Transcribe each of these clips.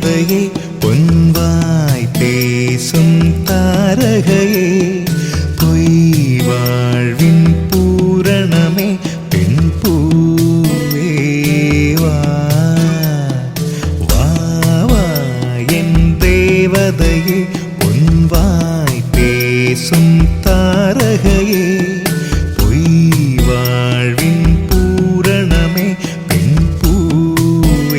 தேவதையே பொன்வாய் பேசும் தாரகையே பொய் வாழ்வின் பூரணமே பெண் பூவேவா வா வா என் தேவதையே பொன்வாய் பேசும் தாரகையே பொய் வாழ்வின் பூரணமே பெண் பூவேவா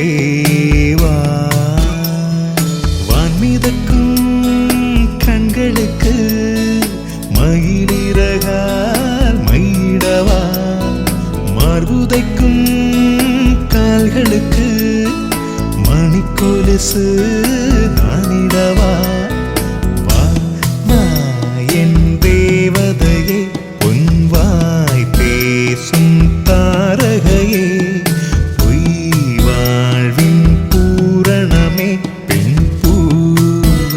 வான்மிதக்கும் கண்களுக்கு மயிலிறகால் மயிடவா மார்புதைக்கும் கால்களுக்கு மணிக்கொலுசு நானிடவா வா வா என் தேவதையே பொன்வாய் பேசும் தாரகையே பொய் வாழ்வின் பூரணமே பெண் பூவேவா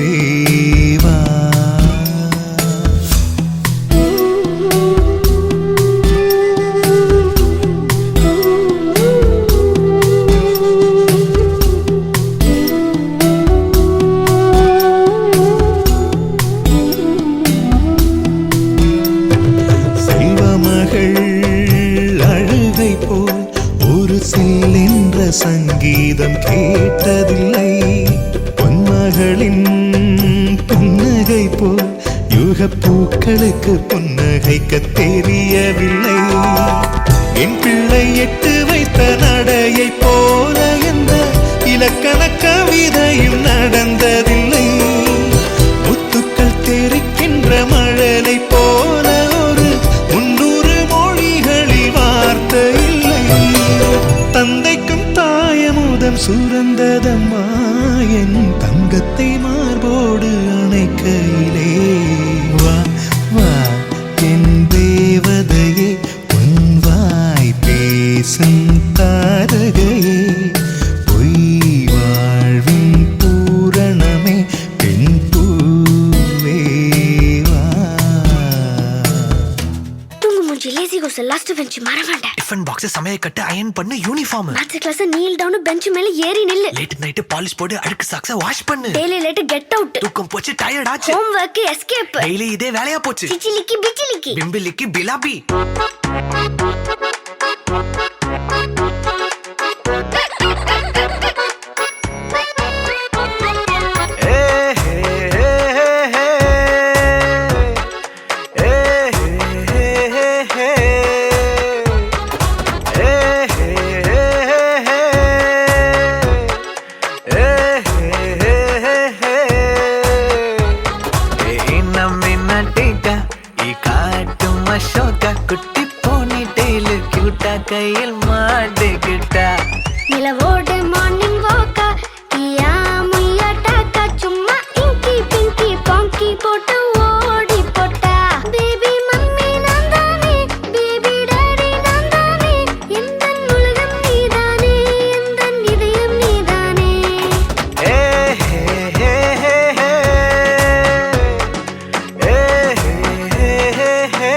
செல்வமகள் அழுகை போல் ஒரு சில்லென்ற சங்கீதம் கேட்டதில்லை பொன்மகளின் புன்னகை போல் யுக பூக்களுக்கு புன்னகைக்க தெரியவில்லை என் பிள்ளை எட்டு வைத்த நடையை போல எந்த இலக்கண கவிதையும் நடந்ததில்லை முத்துக்கள் தெரிக்கின்ற மழலை போல ஒரு 300 மொழிகளில் வார்த்தை இல்லை தந்தைக்கும் தாயமுதம் சுரந்ததம்மா என் தங்கத்தை மார்போடு அணைக்கையிலே வா வா என் தேவதையே பொன்வாய் பேசும் தாரகையே பொய் வாழ்வின் பூரணமே பெண் பூவேவா தூங்கு மூஞ்சி லேசி கோஸ் லாஸ்ட் பெஞ்ச் மறவாண்ட டிஃபன் பாக்ஸ் சமையல் கட்டு அயன் பண்ணு uniform maths class kneel down bench மேல ஏறி நில்லு லேட் நைட் பாலிஷ் போட்டு அழுக்கு சாக்ஸ வாஷ் பண்ணு டெய்லி லேட் கெட் அவுட் தூக்கம் போச்சு டயர்ட் ஆச்சு ஹோம் வர்க் எஸ்கேப் டெய்லி இதே வேலையா போச்சு சிச்சிலிக்கி பிச்சிலிக்கி பிம்பிலிக்கு பிலாபி குட்டி போனி டெய்லு கியூட்டா கையில் மாட்டிக்கிட்டா நிலவோடு மார்னிங் வாக்கா கியா முய்யா டாக்கா சும்மா இங்கி பிங்கி பாங்கி போட்டு ஓடி போட்டா பேபி மம்மி நான் தானே பேபி டாடி நான் தானே எந்தன் உலகம் நீதானே எந்தன் இதயம் நீதானே ஏ ஹே ஹே ஹே ஹே ஏ ஹே ஹே ஹே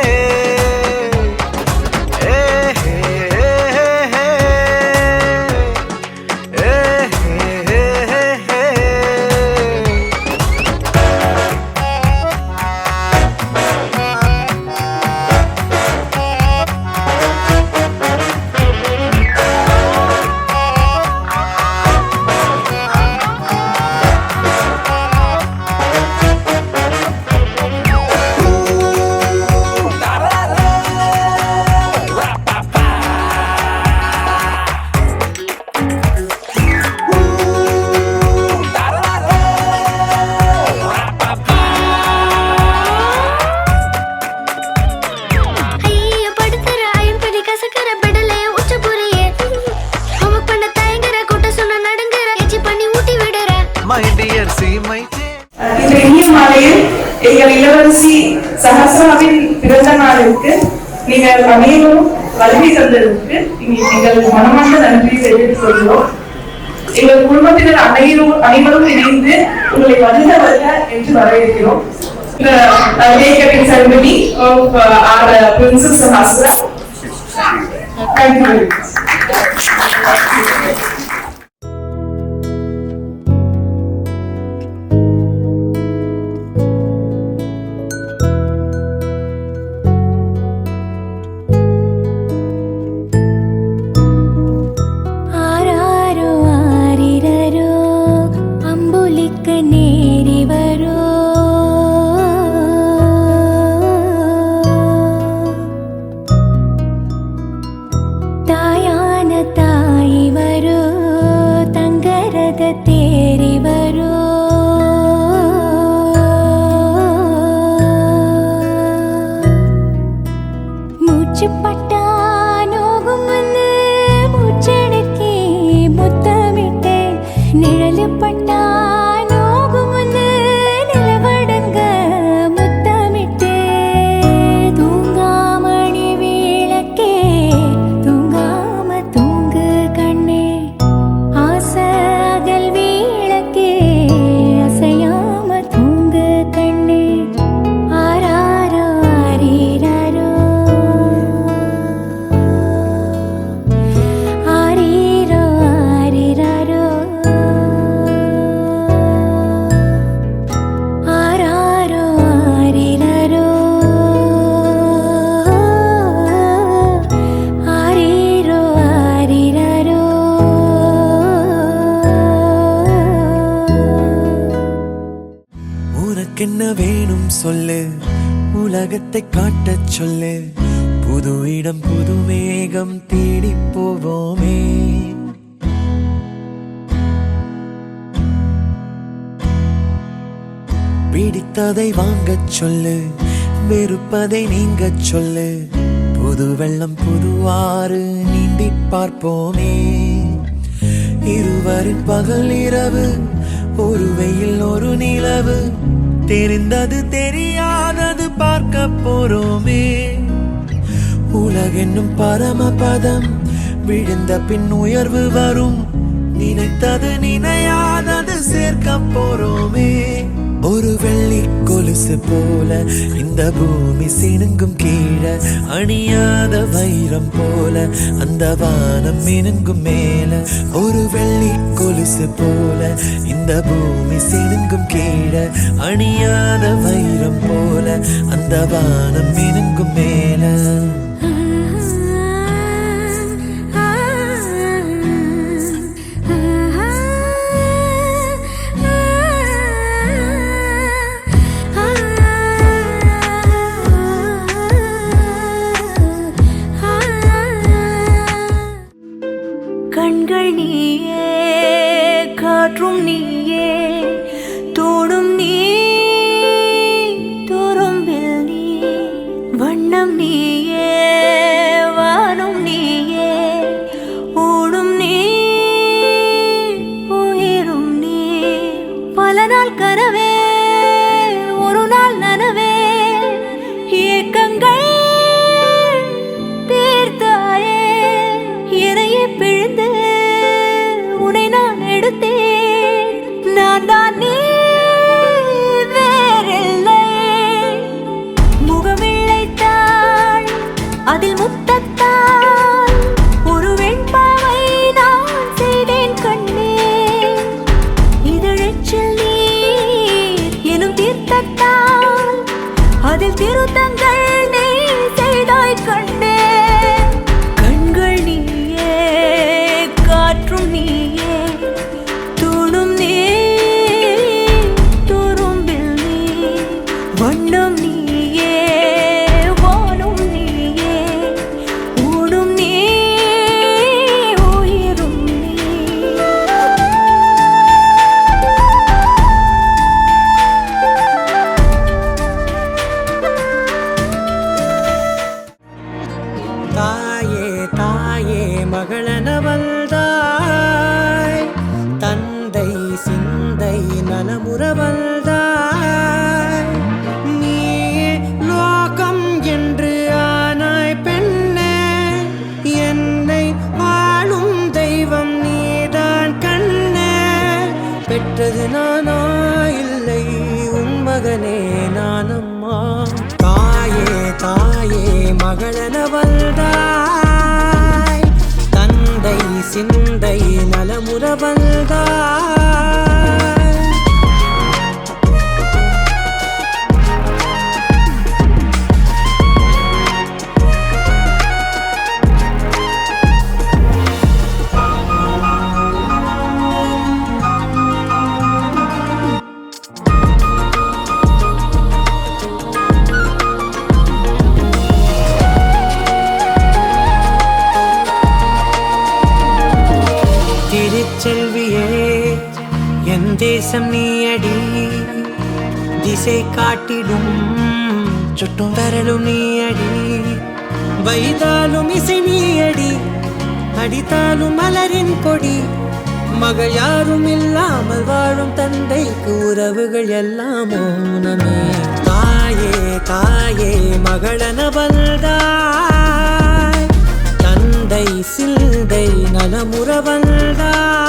ஐயோ படுத்துற ஐயம் பண்ணி கசக்கற பெடலே உச்ச புரியே ஹோம்வொர்க் பண்ண தயங்குற கூட்ட சொன்ன நடுங்குற எச்சி பண்ணி ஊட்டி விடுற மை டியர் சி மை இந்த இனிய மாலையில் எங்கள் இளவரசி சஹஸ்ராவின் பிறந்த நாளுக்கு நீங்கள் அனைவரும் வருகை தந்ததற்கு எங்கள் மனமார்ந்த நன்றியை தெரிவித்துக் கொள்கிறோம். எங்கள் குடும்பத்தினர் அனைவரும் இணைந்து உங்களை வருக வருக என்று வரவேற்கிறோம். The take-up ceremony of our Princess Sahasra. Thank you very much. மூச்சு பட்டா நோகும் வந்து மூச்சடக்கி முத்தமிட்டே நிழலு பட்டா நோகும் வந்து நிலவடங்க முத்தமிட்டே தூங்காமணி விளக்கே தூங்காம தூங்கு கண்ணே ஆசை அகல் விளக்கே அசையாம தூங்கு கண்ணே ஆராரோ ஆரீராரோ ஆரீரோ ஆரீராரோ ஆராரோ ஆரீராரோ ஆரீரோ ஆரீராரோ உனக்கென்ன வேணும் சொல்லு, உலகத்தை காட்டச் சொல்லு, புது இடம் புது மேகம் தேடி போவோமே. பிடித்ததை வாங்கச் சொல்லு, வெறுப்பதை நீங்கச் சொல்லு, புது வெள்ளம் புது ஆறு நீந்தி பார்ப்போமே. இருவரின் பகல் இரவு, ஒரு வெயில் ஒரு நிலவு, தெரிந்தது தெரியாதது பார்க்க போறோமே. உலகென்னும் பரமபதம், விழுந்த பின் உயர்வு வரும், நினைத்தது நினையாதது சேர்க்க போறோமே. ஒரு வெள்ளி கொலுசு போல இந்த பூமி சினுங்கும் கீழே, அணியாத வைரம் போல அந்த வானம் மினுங்கும் மேல. ஒரு வெள்ளி கொலுசு போல இந்த பூமி சினுங்கும் கீழே, அணியாத வைரம் போல அந்த வானம் மினுங்கும் மேல. கண்கள் நீயே காற்றும் நீயே தோடும் நீ துரும்பில் நீ வண்ணம் நீயே வானும் நீயே ஓடும் நீ உயிரும் நீ பல நாள் கனவே ஒரு நாள் நனவே ஏக்கங்கள் தீர்த்தாயே என்னையே பிழிந்து உன்னை நான் எடுத்தேன் நான் தான் நீ வேறில்லை முகமிழைத்தாள் அதில் முத்தத்தால் ஒரு வெண்பாவை நான் செய்தேன் கண்ணே இதழச்சில் நீர் எனும் தீர்த்தத்தால் அதில் திருத்தங்கள் நீ செய்தாய் கண்ணே கண்கள் நீயே காற்றும் நீயே தூணும் நீ துரும்பில் நீ வண்ணம் நீயே வானும் நீயே ஓடும் நீ உயிரும் நீ. தாயே தாயே மகளனவள்தாய், தந்தை சிந்தை நலமுறவள்தாய். நீயே லோகம் என்று ஆனாய் பெண்ணே, என்னை வாழும் தெய்வம் நீதான் கண்ணே. பெற்றது நானா இல்லை உன் மகனே நானம்மா. தாயே தாயே மகளனவள்தாய், தந்தை சிந்தை நலமுறவள்தாய். திருச்செல்வியே என் தேசம் நீயடி, திசை காட்டிடும் சுட்டும் வரலும் நீயடி. வைதாலும் இசை நீயடி, அடித்தாலும் மலரின் கொடி. மகள் யாரும் இல்லாமல் வாழும் தந்தைக்கு உறவுகள் எல்லாம் மௌனமே. தாயே தாயே மகளன வந்தாய், தந்தை சிந்தை நலமுற வந்தாய்.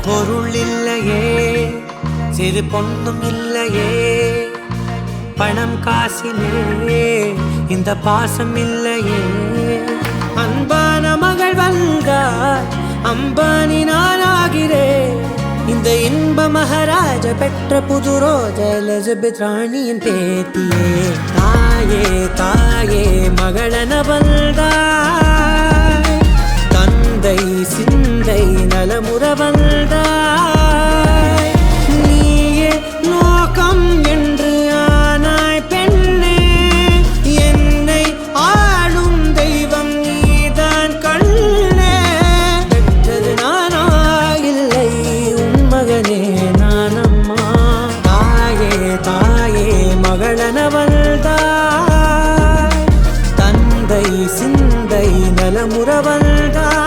பொருள் இல்லையே, சிறு பொண்ணும் இல்லையே, பணம் காசிலே இந்த பாசம் இல்லையே. அன்பான மகள் வந்தார், அம்பானி நானாகிறேன். இந்த இன்ப மகாராஜ பெற்ற புது ரோஜ எலிசபெத் ராணியின் பேத்தியே. தாயே தாயே மகளன வந்தாய், தந்தை சிந்தை நலமுற வந்தாய். நீயே நோக்கம் என்று ஆனாய் பெண்ணே, என்னை ஆளும் தெய்வம் நீதான் கண்ணே. பெற்றது நானா இல்லை உன் மகனே நானம்மா. தாயே தாயே மகளன வந்தாய், தந்தை சிந்தை நலமுற வந்தாய்.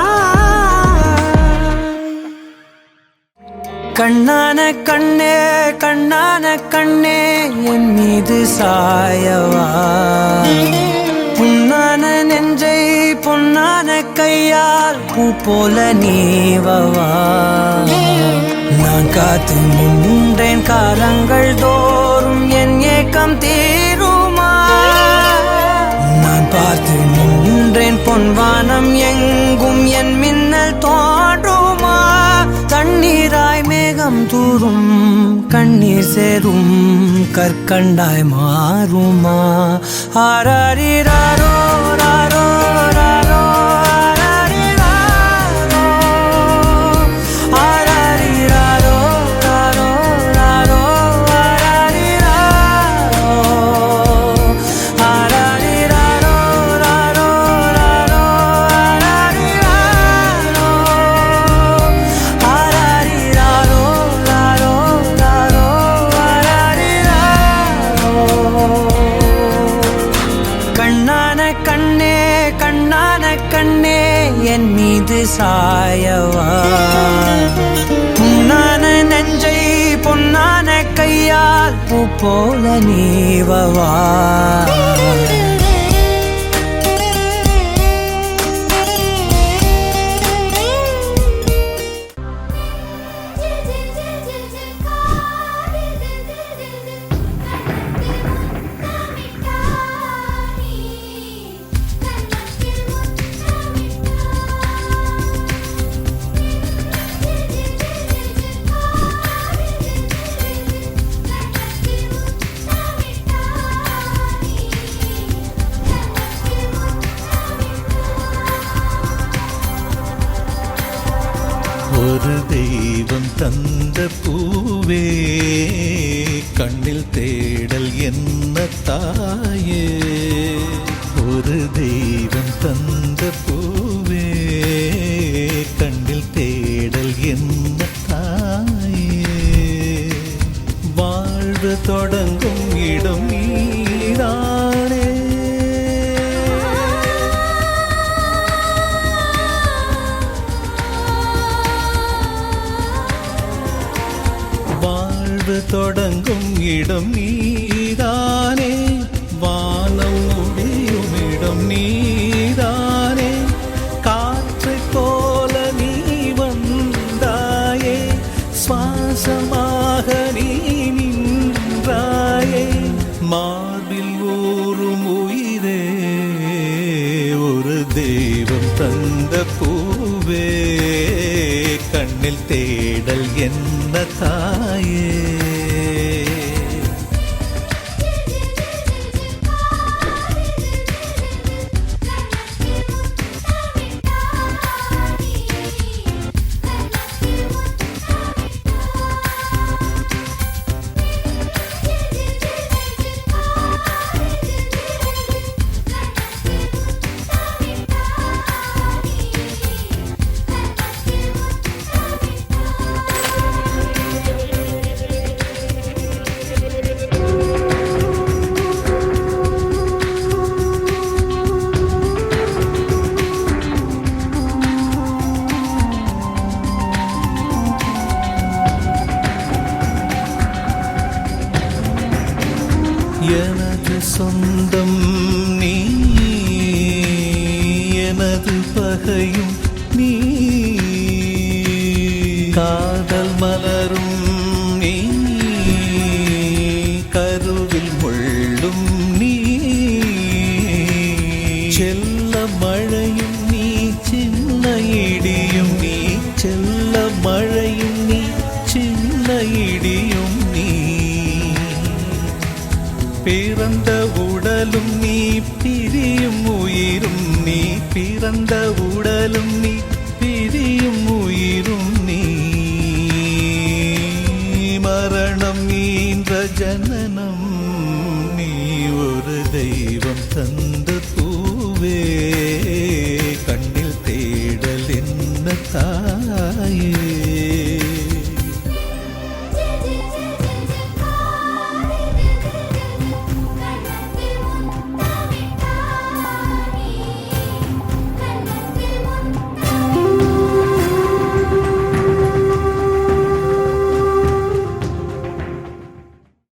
கண்ணான கண்ணே கண்ணான கண்ணே என் மீது சாயவா, புண்ணான நெஞ்சை பொன்னான கையால் பூ போல நீவவா. நான் காத்து நின்றேன் காலங்கள் தோறும் என் ஏக்கம் தீருமா. நான் பார்த்து நின்றேன் பொன்வானம் எங்கும் என் மின்னல் தோன்றுமா. தண்ணீராய் மேகம் தூரும் கண்ணீர் சேரும் கற்கண்டாய் மாறுமா. ஆராரிராரோ ராரோ ராரோ ஆராரிராரோ, ஆராரிராரோ ராரோ ராரோ ஆராரிராரோ, ஆராரிராரோ ராரோ ராரோ ஆராரிராரோ, ஆராரிராரோ ராரோ ராரோ ஆராரிராரோ. கண்ணான கண்ணே கண்ணான கண்ணே என் மீது சாயவா, புண்ணான நெஞ்சை பொன்னான கையால் பூ போல நீவவா. ஒரு தெய்வம் தந்த பூவே, கண்ணில் தேடல் என்ன தாயே. ஒரு தெய்வம் தந்த பூவே, கண்ணில் தேடல் என்ன தாயே. வாழ்வு தொடங்கும் இடம் நீதானே, தொடங்கும் இடம் நீதானே. வானம் முடியும் இடம் நீதானே. காற்றை போல நீ வந்தாயே, சுவாசமாக நீ நின்றாயே. மார்பில் ஊறும் உயிரே, ஒரு தெய்வம் தந்த பூவே, கண்ணில் தேடல் என்ன தாயே. எனது சொந்தம் நீ, எனது பகையும் நீ, காதல் மலரும் நீ, கருவில் முள்ளும் நீ, செல்ல மழையும் நீ, சின்ன இடியும் நீ, செல்ல மழையும் நீ, சின்ன இடியும் நீ, பிறந்த உடலும் நீ, பிரியும் உயிரும் நீ, பிறந்த உடலும் நீ, பிரியும் உயிரும் நீ, மரணம் ஈன்ற ஜனனம் நீ, ஒரு தெய்வம் தந்த பூவே, கண்ணில் தேடல் என்ன